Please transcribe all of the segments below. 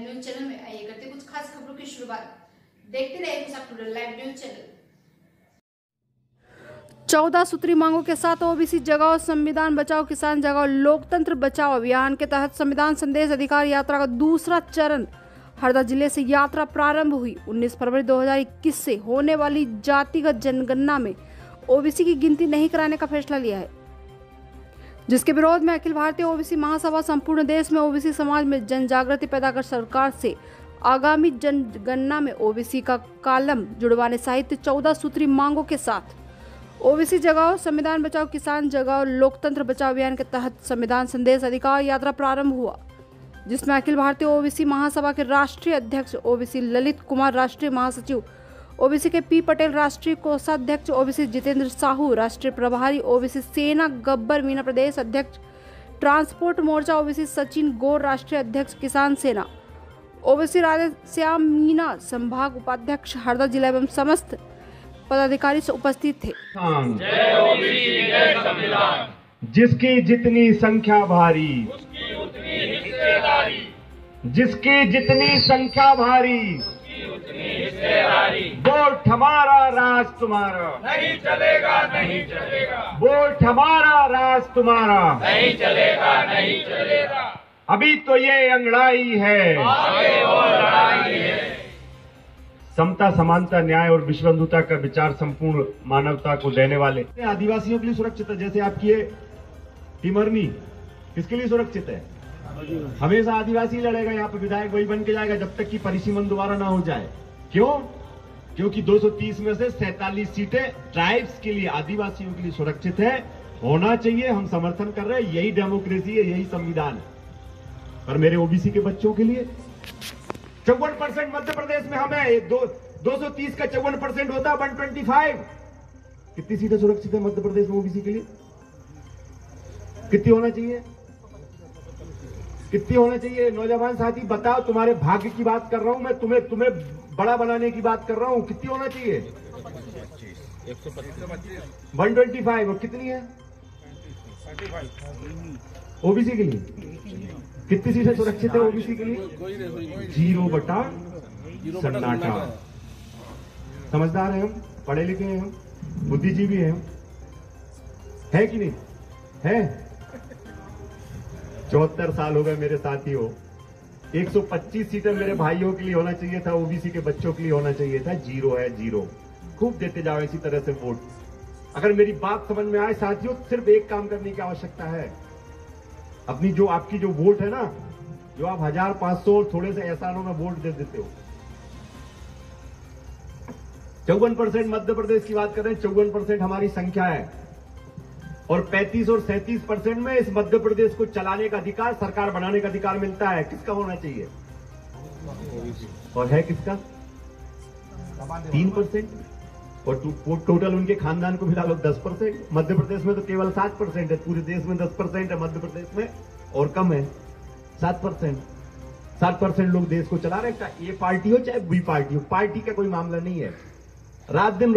News channel में आइए करते कुछ खास खबरों की शुरुआत। देखते रहिए किसान टुडे लाइव न्यूज चैनल। 14 सूत्री मांगों के साथ ओबीसी जगाओ, संविधान बचाओ, किसान जगाओ, लोकतंत्र बचाओ अभियान के तहत संविधान संदेश अधिकार यात्रा का दूसरा चरण हरदा जिले से यात्रा प्रारंभ हुई। 19 फरवरी 2021 से होने वाली जातिगत जनगणना में ओबीसी की गिनती नहीं कराने का फैसला लिया है, जिसके विरोध में अखिल भारतीय ओबीसी महासभा संपूर्ण देश में ओबीसी समाज में जन जागृति पैदा कर सरकार से आगामी जनगणना में ओबीसी का कालम जुड़वाने सहित 14 सूत्री मांगों के साथ ओबीसी जगाओ, संविधान बचाओ, किसान जगाओ, लोकतंत्र बचाओ अभियान के तहत संविधान संदेश अधिकार यात्रा प्रारंभ हुआ, जिसमें अखिल भारतीय ओबीसी महासभा के राष्ट्रीय अध्यक्ष ओबीसी ललित कुमार, राष्ट्रीय महासचिव ओबीसी के पी पटेल, राष्ट्रीय कोषाध्यक्ष ओबीसी जितेंद्र साहू, राष्ट्रीय प्रभारी ओबीसी सेना गब्बर मीना, प्रदेश अध्यक्ष ट्रांसपोर्ट मोर्चा ओबीसी सचिन गौर, राष्ट्रीय अध्यक्ष किसान सेना ओबीसी राधेश्याम मीना, संभाग उपाध्यक्ष हरदा जिला एवं समस्त पदाधिकारी से उपस्थित थे। जय ओबीसी जय संविधान, जिसकी जितनी संख्या भारी उसकी उतनी हिस्सेदारी, जिसकी जितनी संख्या भारी उसकी उतनी हिस्सेदारी, वोट हमारा राज तुम्हारा नहीं चलेगा, नहीं चलेगा, वोट हमारा राज तुम्हारा नहीं चलेगा, नहीं चलेगा। अभी तो ये अंगड़ाई है, आगे और लड़ाई है। समता, समानता, न्याय और विश्वबंधुता का विचार संपूर्ण मानवता को देने वाले आदिवासियों के लिए सुरक्षित है। जैसे आपकी ये टिमरनी किसके लिए सुरक्षित है? हमेशा आदिवासी लड़ेगा, यहाँ पे विधायक वही बन के जाएगा जब तक कि परिसीमन दोबारा ना हो जाए। क्यों? क्योंकि 230 में से 47 सीटें ट्राइब्स के लिए, आदिवासियों के लिए सुरक्षित है, होना चाहिए। हम समर्थन कर रहे हैं, यही डेमोक्रेसी है, यही संविधान है। पर मेरे ओबीसी के बच्चों के लिए 54% मध्य प्रदेश में हमें 230 का 54% होता है 125। कितनी सीटें सुरक्षित है मध्य प्रदेश में ओबीसी के लिए? कितनी होना चाहिए? कितनी होना चाहिए? नौजवान साथी बताओ, तुम्हारे भाग्य की बात कर रहा हूं मैं, तुम्हें बड़ा बनाने की बात कर रहा हूं। कितनी होना चाहिए? 125। और कितनी है ओबीसी के लिए? कितनी सीटें सुरक्षित है ओबीसी के लिए? 0/सन्नाटा। समझदार हैं हम, पढ़े लिखे हैं हम, बुद्धिजीवी हैं हम, है कि नहीं है? 74 साल हो गए मेरे साथियों। 125 सीटें मेरे भाइयों के लिए होना चाहिए था, ओबीसी के बच्चों के लिए होना चाहिए था। 0 है, 0। खूब देते जाओ इसी तरह से वोट। अगर मेरी बात समझ में आए साथियों, सिर्फ एक काम करने की आवश्यकता है। अपनी जो आपकी जो वोट है ना, जो आप 1500 और थोड़े से एहसानों में वोट दे देते हो। 54% मध्य प्रदेश की बात कर रहे हैं, 54% हमारी संख्या है। और 35 और 37% में इस मध्य प्रदेश को चलाने का अधिकार, सरकार बनाने का अधिकार मिलता है। किसका होना चाहिए? और है किसका? 3%। और टोटल उनके खानदान को मिला लो 10%। मध्य प्रदेश में तो केवल 7% है, पूरे देश में 10% है, मध्य प्रदेश में और कम है 7%। 7% लोग देश को चला रहे हैं। ये पार्टी हो चाहे बी पार्टी हो, पार्टी का कोई मामला नहीं है। रात दिन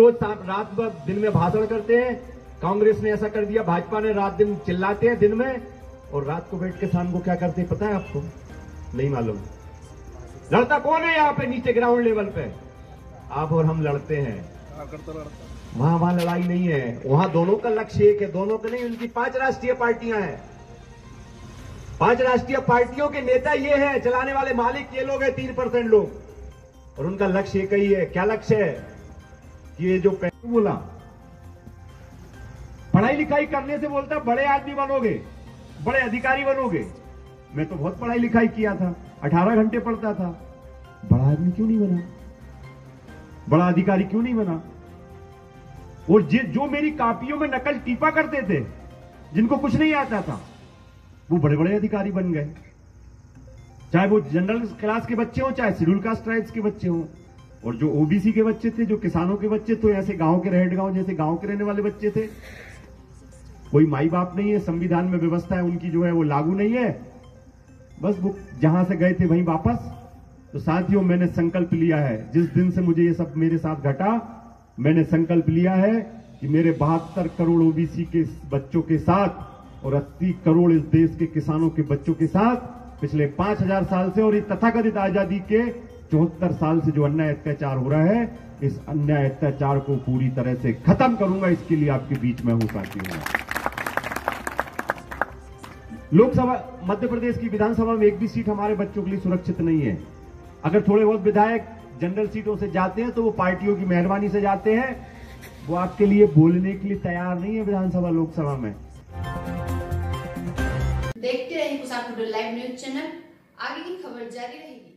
में भाषण करते हैं। कांग्रेस ने ऐसा कर दिया, भाजपा ने रात दिन चिल्लाते हैं दिन में, और रात को बैठ के शाम को क्या करते हैं पता है आपको? नहीं मालूम। लड़ता कौन है यहाँ पे नीचे ग्राउंड लेवल पे? आप और हम लड़ते हैं। वहां लड़ाई नहीं है, वहां दोनों का लक्ष्य एक है। दोनों का नहीं, उनकी 5 राष्ट्रीय पार्टियां हैं। 5 राष्ट्रीय पार्टियों के नेता ये हैं, चलाने वाले मालिक ये लोग हैं, 3% लोग, और उनका लक्ष्य एक ही है। क्या लक्ष्य है? कि ये जो बोला पढ़ाई लिखाई करने से बोलता बड़े आदमी बनोगे, बड़े अधिकारी बनोगे। मैं तो बहुत पढ़ाई लिखाई किया था, 18 घंटे पढ़ता था। बड़ा आदमी क्यों नहीं बना? बड़ा अधिकारी क्यों नहीं बना? और जो मेरी कापियों में नकल टीपा करते थे, जिनको कुछ नहीं आता था, वो बड़े बड़े अधिकारी बन गए। चाहे वो जनरल क्लास के बच्चे हो, चाहे शेड्यूल कास्ट ट्राइब्स के बच्चे हो। और जो ओबीसी के बच्चे थे, जो किसानों के बच्चे थे, ऐसे गांव के रहट गांव जैसे गांव के रहने वाले बच्चे थे, कोई माई बाप नहीं है, संविधान में व्यवस्था है उनकी जो है वो लागू नहीं है, बस वो जहां से गए थे वहीं वापस। तो साथियों, मैंने संकल्प लिया है, जिस दिन से मुझे ये सब मेरे साथ घटा, मैंने संकल्प लिया है कि मेरे 72 करोड़ ओबीसी के बच्चों के साथ और 80 करोड़ इस देश के किसानों के बच्चों के साथ पिछले 5000 साल से और इस तथाकथित आजादी के 74 साल से जो अन्याय अत्याचार हो रहा है, इस अन्याय अत्याचार को पूरी तरह से खत्म करूंगा। इसके लिए आपके बीच में हूं साथियों। लोकसभा मध्य प्रदेश की विधानसभा में एक भी सीट हमारे बच्चों के लिए सुरक्षित नहीं है। अगर थोड़े बहुत विधायक जनरल सीटों से जाते हैं तो वो पार्टियों की मेहरबानी से जाते हैं, वो आपके लिए बोलने के लिए तैयार नहीं है विधानसभा लोकसभा में। देखते रहिए कुशापुर लाइव न्यूज चैनल, आगे की खबर जारी रहेगी।